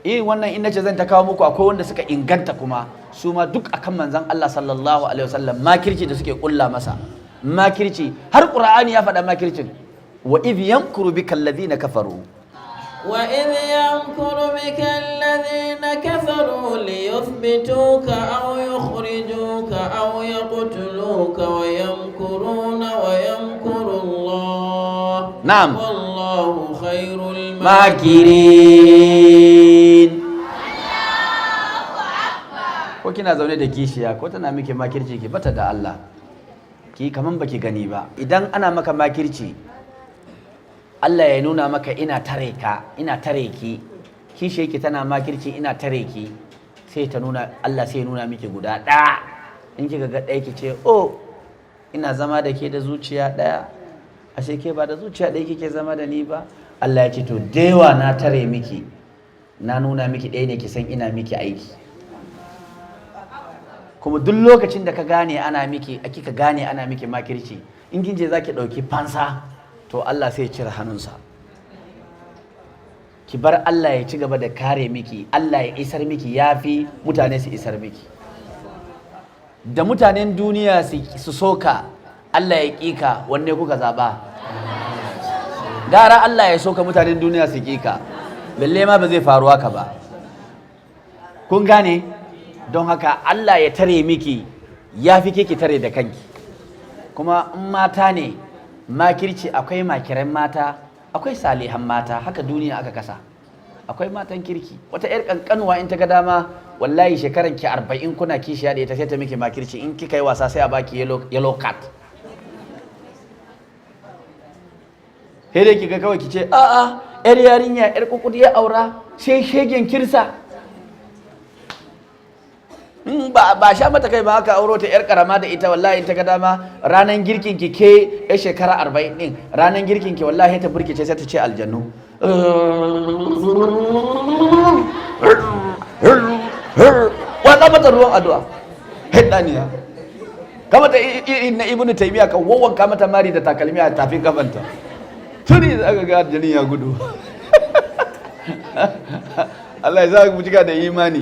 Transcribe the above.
wannan in nace zan ta kawo muku akwai wanda suka inganta kuma su ma duk akan manzon Allah sallallahu alaihi wasallam makirci da suke kulla masa makirci har Qur'ani ya faɗa makircin wa idh yamkuru bikal ladina kafaru وإذ يمكر بك الذين كفروا ليثبتوك أو يخرجوك أو يقتلوك ويمكرون ويمكر الله نعم والله خير الماكرين ko kina zaune da kishiya ko tana miki makirci ki bata da Allah ki kaman baki gani ba idan ana maka makirci Allah ya nuna maka ina tare ka ina tare ki kishi yake tana makirci ina tare ki sai ta nuna Allah sai ya nuna miki guda ɗaya in kika ga ɗaya ki ce oh ina zama da ke da zuciya ɗaya ashe ke ba da zuciya ɗaya kike zama da ni ba Allah ya ce to dewa na tare miki na nuna miki ɗaya ne ki san ina miki aiki kuma duk lokacin da ka gane ana miki kika gane ana miki makirci in kin je zaki ɗauki fansa to Allah sai ya cire hannunsa ki bar Allah ya ci gaba da kare miki Allah ya isar miki yafi mutane su isar miki da mutanen duniya su soka Allah ya kika wanne kuka zaba gara Allah ya soka mutanen duniya su kika balle ma ba zai faru haka ba kun gane don haka Allah ya tare miki yafi ke ki tare da kanki kuma in mata ne makirci akwai makiran mata akwai salihan mata haka duniya aka kasa akwai matan kirki wata yar kankanuwa in ta ga dama wallahi shekaran ki 40 kuna kishiya da ita sai ta miki makirci in kika yi wasa sai a baki yellow card sai dai kika kawai kice a yar yarinya yar kukudi ya aura sai shegen kirsa ba sha mata kai ba haka auro ta yar karama da ita wallahi ta ga dama ranan girkin ki ke ya shekara 40 din ranan girkin ki wallahi ta burkice sai ta ce aljannu wanda mata ruwan addu'a hedaniya kama ta na ibnu taymiya kan wawanka mata mari da takalmi a tafin kafanta tuni aka ga aljanni ya gudu Allah ya sa mu cika da imani